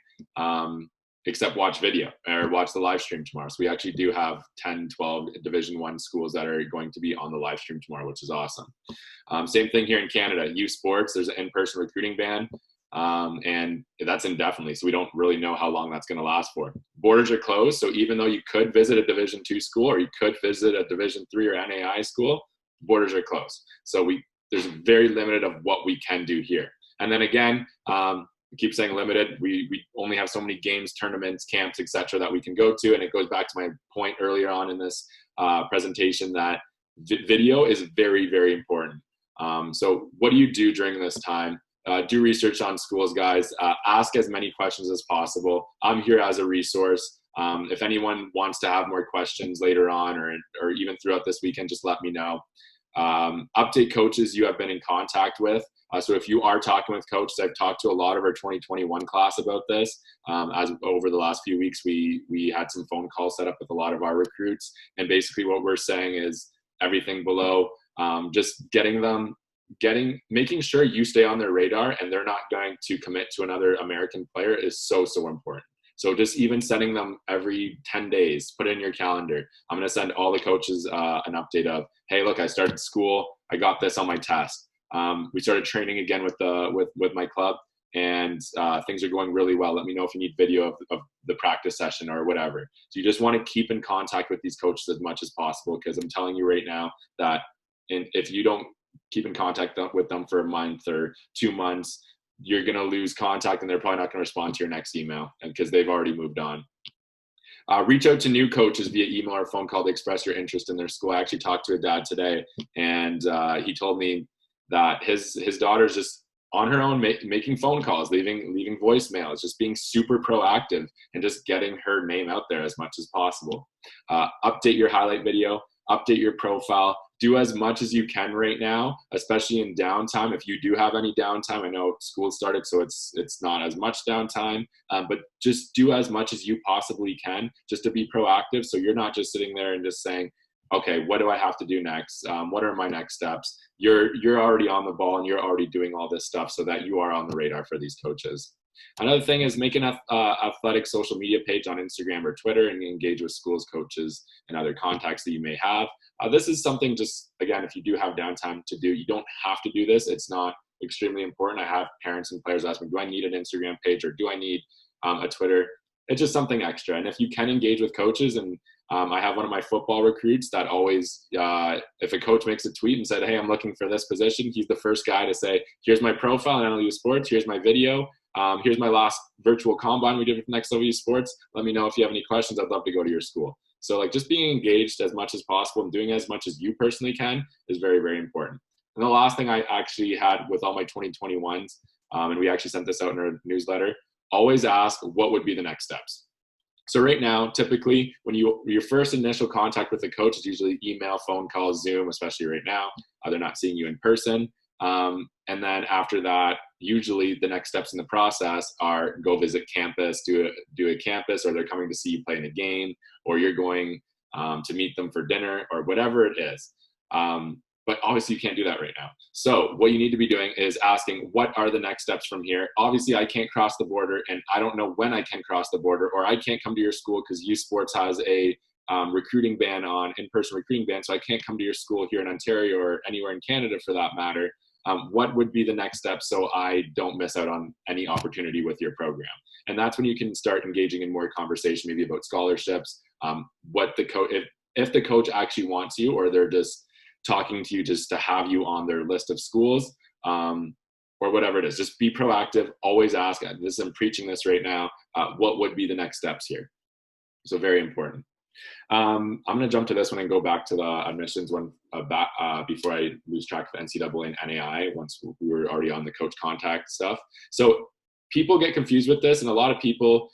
except watch video or watch the live stream tomorrow. So we actually do have 10, 12 Division I schools that are going to be on the live stream tomorrow, which is awesome. Same thing here in Canada. U Sports, there's an in-person recruiting ban. And that's indefinitely, so we don't really know how long that's going to last for. Borders are closed, so even though you could visit a Division II school or you could visit a Division III or NAI school, borders are closed. So there's very limited of what we can do here. And then again, keep saying limited. We only have so many games, tournaments, camps, etc. that we can go to. And it goes back to my point earlier on in this presentation that video is very, very important. So what do you do during this time? Do research on schools, guys. Ask as many questions as possible. I'm here as a resource. If anyone wants to have more questions later on or even throughout this weekend, just let me know. Update coaches you have been in contact with. So if you are talking with coaches, I've talked to a lot of our 2021 class about this. As over the last few weeks, we had some phone calls set up with a lot of our recruits. And basically what we're saying is everything below, just making sure you stay on their radar and they're not going to commit to another American player is so important. So just even sending them every 10 days, put it in your calendar. I'm going to send all the coaches an update of, hey, look, I started school. I got this on my test. We started training again with my club, and things are going really well. Let me know if you need video of the practice session or whatever. So you just want to keep in contact with these coaches as much as possible, because I'm telling you right now that if you don't keep in contact with them for a month or 2 months, you're going to lose contact and they're probably not going to respond to your next email because they've already moved on. Reach out to new coaches via email or phone call to express your interest in their school. I actually talked to a dad today, and he told me that his daughter's just on her own making phone calls, leaving voicemails, just being super proactive and just getting her name out there as much as possible. Update your highlight video, update your profile. Do as much as you can right now, especially in downtime. If you do have any downtime, I know school started, so it's not as much downtime, but just do as much as you possibly can just to be proactive. So you're not just sitting there and just saying, okay, what do I have to do next? What are my next steps? You're already on the ball and you're already doing all this stuff so that you are on the radar for these coaches. Another thing is make an athletic social media page on Instagram or Twitter and engage with schools, coaches, and other contacts that you may have. This is something just, again, if you do have downtime to do, you don't have to do this. It's not extremely important. I have parents and players ask me, do I need an Instagram page or do I need a Twitter? It's just something extra. And if you can engage with coaches, and I have one of my football recruits that always, if a coach makes a tweet and said, hey, I'm looking for this position, he's the first guy to say, here's my profile in NLU Sports, here's my video, here's my last virtual combine we did with Next LU Sports. Let me know if you have any questions. I'd love to go to your school. So like just being engaged as much as possible and doing as much as you personally can is very, very important. And the last thing I actually had with all my 2021s, and we actually sent this out in our newsletter, always ask what would be the next steps. So right now, typically, when your first initial contact with the coach is usually email, phone call, Zoom, especially right now. They're not seeing you in person. And then after that, usually the next steps in the process are go visit campus, do a campus, or they're coming to see you play in a game, or you're going to meet them for dinner, or whatever it is. But obviously you can't do that right now. So what you need to be doing is asking, what are the next steps from here? Obviously I can't cross the border, and I don't know when I can cross the border, or I can't come to your school because U Sports has a recruiting ban on in-person recruiting ban. So I can't come to your school here in Ontario or anywhere in Canada for that matter. What would be the next step so I don't miss out on any opportunity with your program? And that's when you can start engaging in more conversation, maybe about scholarships, what the coach, if the coach actually wants you, or they're just talking to you just to have you on their list of schools, or whatever it is. Just be proactive, always ask. I'm preaching this right now. What would be the next steps here? So very important. I'm going to jump to this one and go back to the admissions one before I lose track of NCAA and NAI once we were already on the coach contact stuff. So people get confused with this, and a lot of people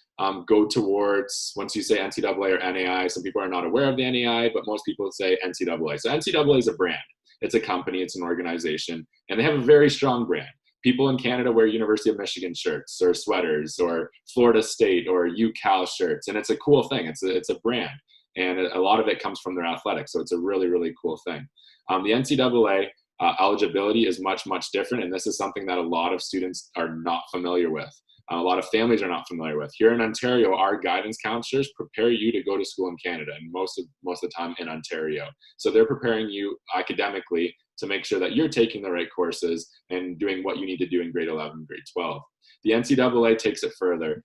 go towards, once you say NCAA or NAI, some people are not aware of the NAI, but most people say NCAA. So NCAA is a brand. It's a company. It's an organization, and they have a very strong brand. People in Canada wear University of Michigan shirts or sweaters or Florida State or UCal shirts, and it's a cool thing. It's a brand. And a lot of it comes from their athletics. So it's a really, really cool thing. The NCAA eligibility is much, much different. And this is something that a lot of students are not familiar with. A lot of families are not familiar with. Here in Ontario, our guidance counselors prepare you to go to school in Canada, and most of the time in Ontario. So they're preparing you academically to make sure that you're taking the right courses and doing what you need to do in grade 11, grade 12. The NCAA takes it further.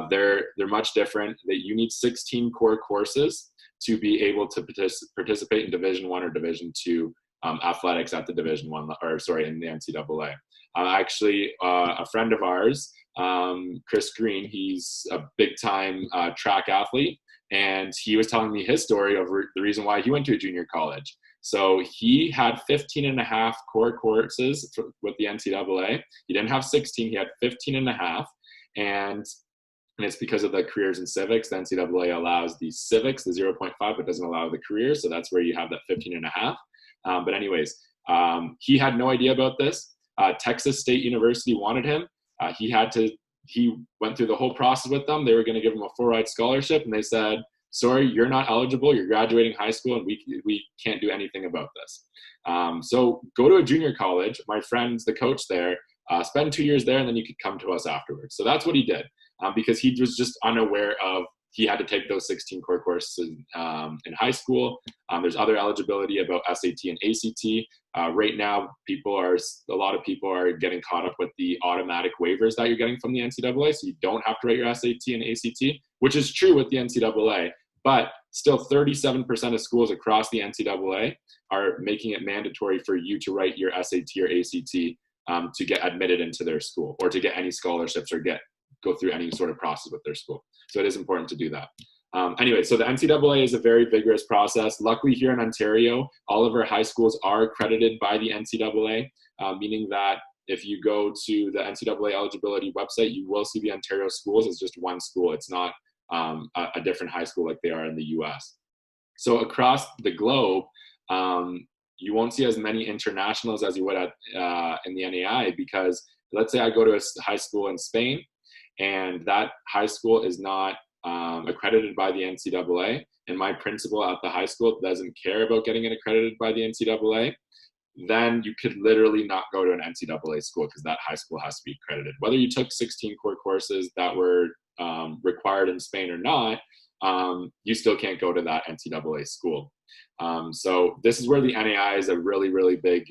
They're much different. That you need 16 core courses to be able to participate in Division I or Division II athletics at the Division One, or sorry, in the NCAA. Actually, a friend of ours, Chris Green, he's a big time track athlete, and he was telling me his story of the reason why he went to a junior college. So he had 15 and a half core courses with the NCAA. He didn't have 16, he had 15 and a half. And it's because of the careers in civics. The NCAA allows the civics, the 0.5, but doesn't allow the careers. So that's where you have that 15 and a half. But anyways, he had no idea about this. Texas State University wanted him. He went through the whole process with them. They were going to give him a full-ride scholarship, and they said, sorry, you're not eligible. You're graduating high school, and we can't do anything about this. So go to a junior college. My friend's the coach there. Spend 2 years there, and then you could come to us afterwards. So that's what he did, because he was just unaware of he had to take those 16 core courses in high school. There's other eligibility about SAT and ACT. Right now, a lot of people are getting caught up with the automatic waivers that you're getting from the NCAA, so you don't have to write your SAT and ACT, which is true with the NCAA. But still, 37% of schools across the NCAA are making it mandatory for you to write your SAT or ACT to get admitted into their school, or to get any scholarships, or go through any sort of process with their school. So it is important to do that. Anyway, so the NCAA is a very vigorous process. Luckily here in Ontario, all of our high schools are accredited by the NCAA, meaning that if you go to the NCAA eligibility website, you will see the Ontario schools as just one school. It's not a different high school like they are in the US. So across the globe, you won't see as many internationals as you would in the NAI, because let's say I go to a high school in Spain, and that high school is not accredited by the NCAA, and my principal at the high school doesn't care about getting it accredited by the NCAA, then you could literally not go to an NCAA school, because that high school has to be accredited. Whether you took 16 core courses that were required in Spain or not, you still can't go to that NCAA school. So this is where the NAI is a really, really big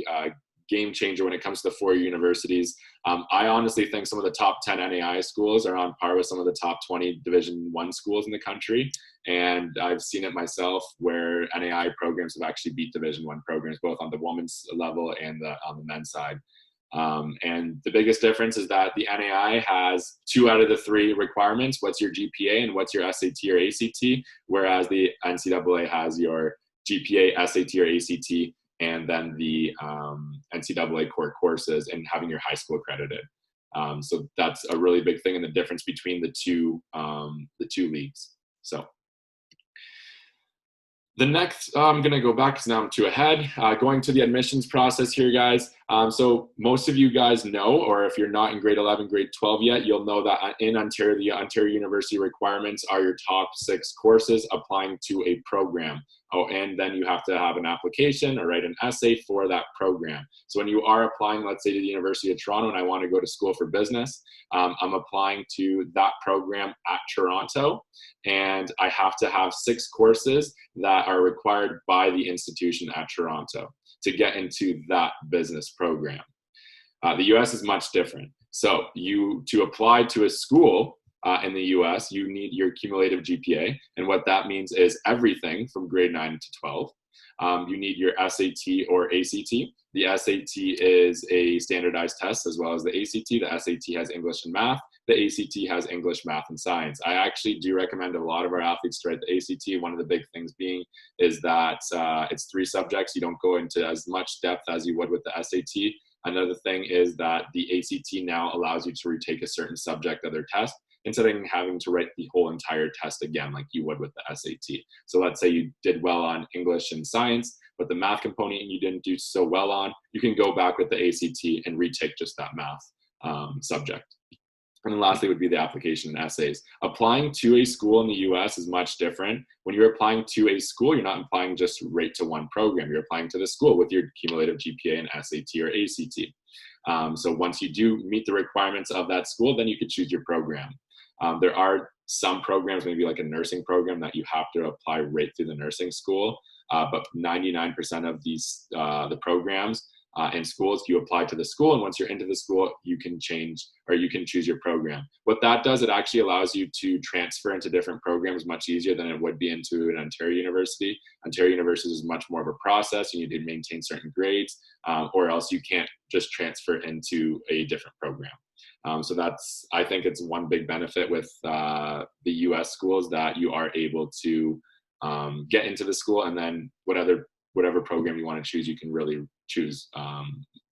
game changer when it comes to the four-year universities. I honestly think some of the top 10 NAI schools are on par with some of the top 20 Division I schools in the country. And I've seen it myself where NAI programs have actually beat Division I programs, both on the women's level and on the men's side. And the biggest difference is that the NAI has 2 out of the 3 requirements: what's your GPA and what's your SAT or ACT, whereas the NCAA has your GPA, SAT or ACT, and then the NCAA core courses, and having your high school accredited. So that's a really big thing, and the difference between the two leagues. So the next, I'm going to go back because now I'm 2 ahead. Going to the admissions process here, guys. So most of you guys know, or if you're not in grade 11, grade 12 yet, you'll know that in Ontario, the Ontario University requirements are your top 6 courses applying to a program. Oh, and then you have to have an application or write an essay for that program. So when you are applying, let's say to the University of Toronto, and I want to go to school for business, I'm applying to that program at Toronto, and I have to have 6 courses that are required by the institution at Toronto to get into that business program. The US is much different. So to apply to a school in the US, you need your cumulative GPA. And what that means is everything from grade 9 to 12. You need your SAT or ACT. The SAT is a standardized test, as well as the ACT. The SAT has English and math. The ACT has English, math, and science. I actually do recommend a lot of our athletes to write the ACT. One of the big things being is that it's 3 subjects. You don't go into as much depth as you would with the SAT. Another thing is that the ACT now allows you to retake a certain subject of their test, instead of having to write the whole entire test again like you would with the SAT. So let's say you did well on English and science, but the math component you didn't do so well on, you can go back with the ACT and retake just that math subject. And then lastly would be the application and essays. Applying to a school in the US is much different. When you're applying to a school, you're not applying just right to one program. You're applying to the school with your cumulative GPA and SAT or ACT. So once you do meet the requirements of that school, then you could choose your program. There are some programs, maybe like a nursing program, that you have to apply right through the nursing school. But 99% of the programs in schools. You apply to the school, and once you're into the school, you can change, or you can choose your program. What that does, it actually allows you to transfer into different programs much easier than it would be into an Ontario university. Ontario university is much more of a process. You need to maintain certain grades, or else you can't just transfer into a different program. So that's, I think it's one big benefit with the US schools, that you are able to get into the school, and then whatever program you want to choose, you can really choose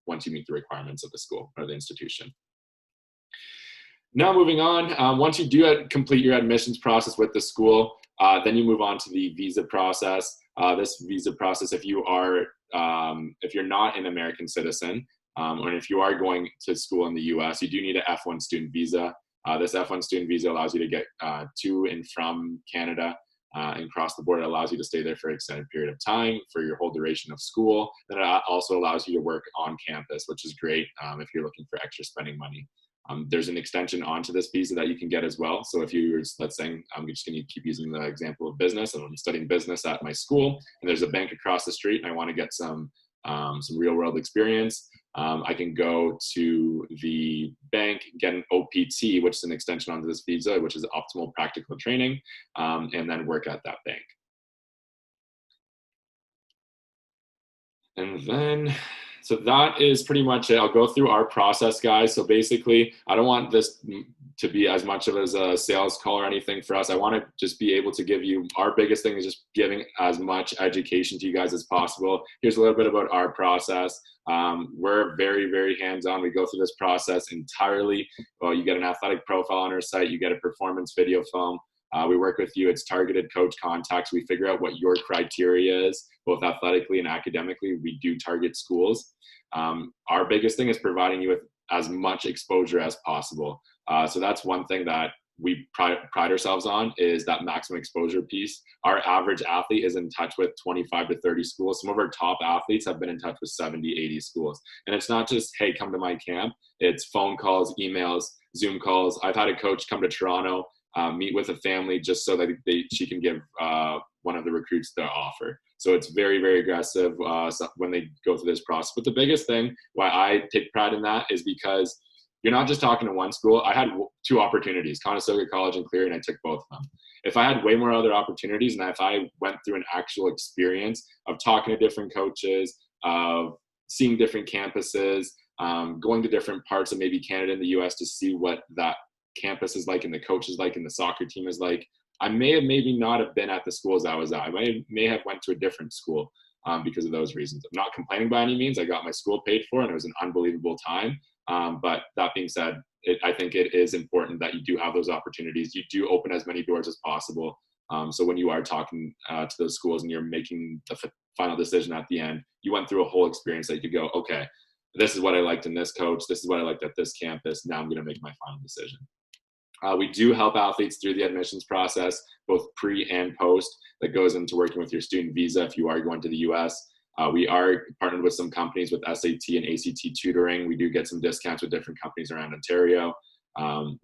once you meet the requirements of the school or the institution. Now moving on, once you do complete your admissions process with the school, then you move on to the visa process. This visa process, if you're not an American citizen, or if you are going to school in the US, you do need an F1 student visa. This F1 student visa allows you to get to and from Canada and cross the border. It allows you to stay there for an extended period of time for your whole duration of school. Then it also allows you to work on campus, which is great if you're looking for extra spending money. There's an extension onto this visa that you can get as well. So if you're, let's say, I'm just going to keep using the example of business, and I'm studying business at my school, and there's a bank across the street, and I want to get some real world experience, I can go to the bank, get an OPT, which is an extension onto this visa, which is optimal practical training, and then work at that bank. And then, so that is pretty much it. I'll go through our process, guys. So basically, I don't want this to be as much of as a sales call or anything for us. I want to just be able to give you, our biggest thing is just giving as much education to you guys as possible. Here's a little bit about our process. We're very, very hands-on. We go through this process entirely. Well, you get an athletic profile on our site. You get a performance video film. We work with you. It's targeted coach contacts. We figure out what your criteria is, both athletically and academically. We do target schools. Our biggest thing is providing you with as much exposure as possible. So that's one thing that we pride ourselves on, is that maximum exposure piece. Our average athlete is in touch with 25 to 30 schools. Some of our top athletes have been in touch with 70, 80 schools. And it's not just, hey, come to my camp. It's phone calls, emails, Zoom calls. I've had a coach come to Toronto, meet with a family just so that she can give one of the recruits the offer. So it's very, very aggressive when they go through this process. But the biggest thing why I take pride in that is because you're not just talking to one school. I had 2 opportunities, Conestoga College and Cleary, and I took both of them. If I had way more other opportunities, and if I went through an actual experience of talking to different coaches, of seeing different campuses, going to different parts of maybe Canada and the US to see what that campus is like and the coach is like and the soccer team is like, I may have maybe not have been at the schools I was at. I may have went to a different school because of those reasons. I'm not complaining by any means. I got my school paid for, and it was an unbelievable time. But that being said, I think it is important that you do have those opportunities. You do open as many doors as possible. So when you are talking to those schools and you're making the final decision at the end, you went through a whole experience that you could go, okay, this is what I liked in this coach. This is what I liked at this campus. Now I'm going to make my final decision. We do help athletes through the admissions process, both pre and post, that goes into working with your student visa if you are going to the US. We are partnered with some companies with SAT and ACT tutoring. We do get some discounts with different companies around Ontario.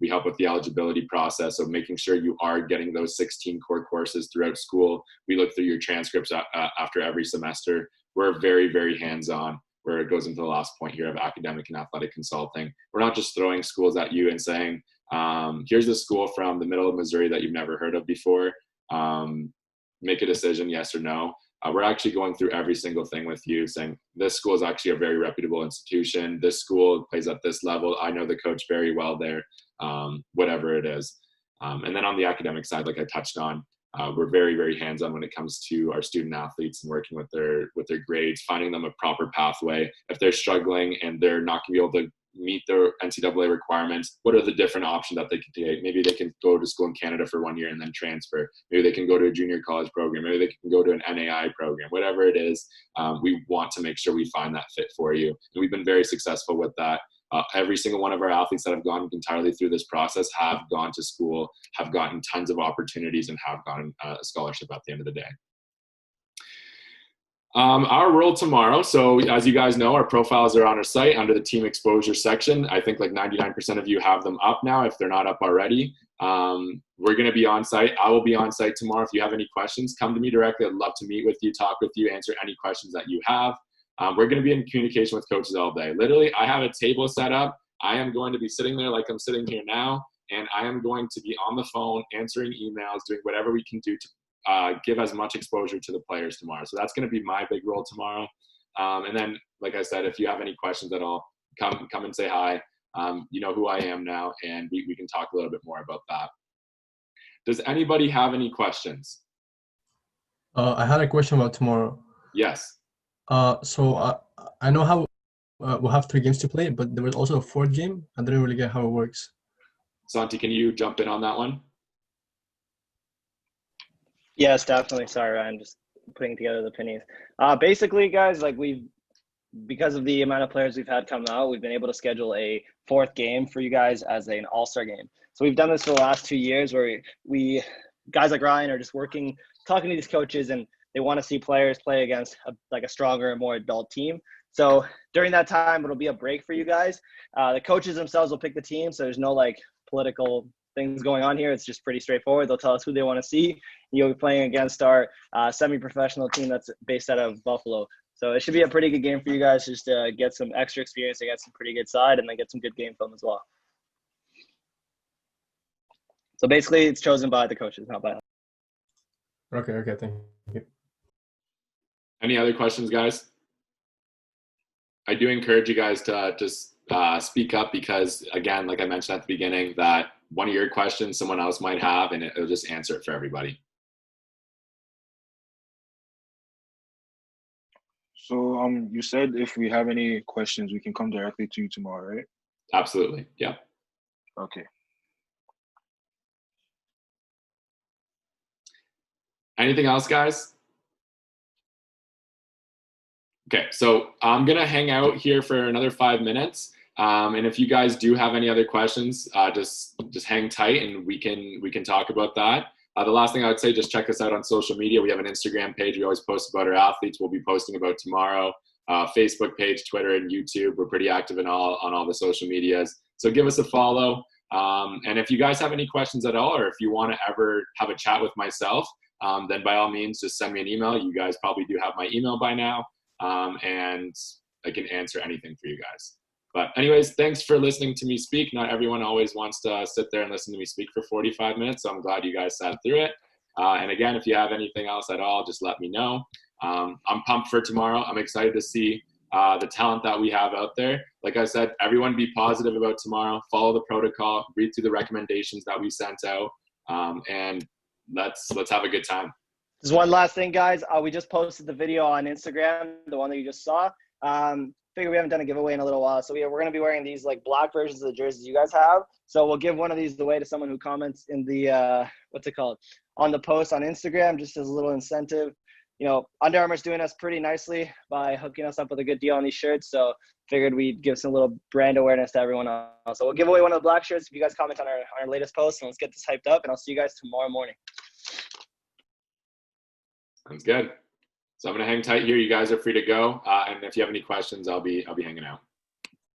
We help with the eligibility process, so making sure you are getting those 16 core courses throughout school. We look through your transcripts after every semester. We're very, very hands-on, where it goes into the last point here of academic and athletic consulting. We're not just throwing schools at you and saying, here's a school from the middle of Missouri that you've never heard of before. Make a decision, yes or no. We're actually going through every single thing with you, saying this school is actually a very reputable institution. This school plays at this level. I know the coach very well there, whatever it is. And then on the academic side, like I touched on, we're very, very hands-on when it comes to our student athletes and working with their grades, finding them a proper pathway. If they're struggling and they're not going to be able to meet their NCAA requirements, what are the different options that they can take? Maybe they can go to school in Canada for 1 year and then transfer. Maybe they can go to a junior college program. Maybe they can go to an NAI program. Whatever it is, we want to make sure we find that fit for you. And we've been very successful with that. Every single one of our athletes that have gone entirely through this process have gone to school, have gotten tons of opportunities, and have gotten a scholarship at the end of the day. Our role tomorrow, so as you guys know, our profiles are on our site under the team exposure section. I think like 99% of you have them up now if they're not up already. We're going to be on site. I will be on site tomorrow. If you have any questions, come to me directly. I'd love to meet with you, talk with you, answer any questions that you have. We're going to be in communication with coaches all day. Literally, I have a table set up. I am going to be sitting there like I'm sitting here now, and I am going to be on the phone, answering emails, doing whatever we can do to give as much exposure to the players tomorrow. So that's going to be my big role tomorrow. And then, like I said, if you have any questions at all, come and say hi. You know who I am now, and we can talk a little bit more about that. Does anybody have any questions? I had a question about tomorrow. Yes. So I know how we'll have 3 games to play, but there was also a 4th game. I didn't really get how it works. Santi, can you jump in on that one? Yes, definitely. Sorry, Ryan, just putting together the pennies. Basically, guys, like because of the amount of players we've had come out, we've been able to schedule a 4th game for you guys as an all-star game. So we've done this for the last 2 years where we guys like Ryan are just talking to these coaches, and they want to see players play against a stronger and more adult team. So during that time, it'll be a break for you guys. The coaches themselves will pick the team, so there's no political things going on here. It's just pretty straightforward. They'll tell us who they want to see. You'll be playing against our semi-professional team that's based out of Buffalo. So it should be a pretty good game for you guys, just to get some extra experience against some pretty good side, and then get some good game film as well. So basically, it's chosen by the coaches, not by us. Okay, thank you. Any other questions, guys? I do encourage you guys to just speak up, because, again, like I mentioned at the beginning, that one of your questions someone else might have, and it'll just answer it for everybody. So you said if we have any questions, we can come directly to you tomorrow, right? Absolutely. Yeah. Okay. Anything else, guys? Okay, so I'm gonna hang out here for another 5 minutes, and if you guys do have any other questions, just hang tight, and we can talk about that. The last thing I would say, just check us out on social media. We have an Instagram page. We always post about our athletes. We'll be posting about tomorrow. Facebook page, Twitter, and YouTube. We're pretty active on all the social medias. So give us a follow. And if you guys have any questions at all, or if you want to ever have a chat with myself, then by all means, just send me an email. You guys probably do have my email by now, and I can answer anything for you guys. But anyways, thanks for listening to me speak. Not everyone always wants to sit there and listen to me speak for 45 minutes, so I'm glad you guys sat through it. And again, if you have anything else at all, just let me know. I'm pumped for tomorrow. I'm excited to see the talent that we have out there. Like I said, everyone be positive about tomorrow. Follow the protocol. Read through the recommendations that we sent out, and let's have a good time. Just one last thing, guys. We just posted the video on Instagram, the one that you just saw. Figure we haven't done a giveaway in a little while, so we're going to be wearing these black versions of the jerseys you guys have. So we'll give one of these away to someone who comments in the on the post on Instagram, just as a little incentive. Under Armour's doing us pretty nicely by hooking us up with a good deal on these shirts, so figured we'd give some little brand awareness to everyone else. So we'll give away one of the black shirts if you guys comment on our latest post, and let's get this hyped up, and I'll see you guys tomorrow morning. Sounds good. So I'm going to hang tight here. You guys are free to go. And if you have any questions, I'll be hanging out.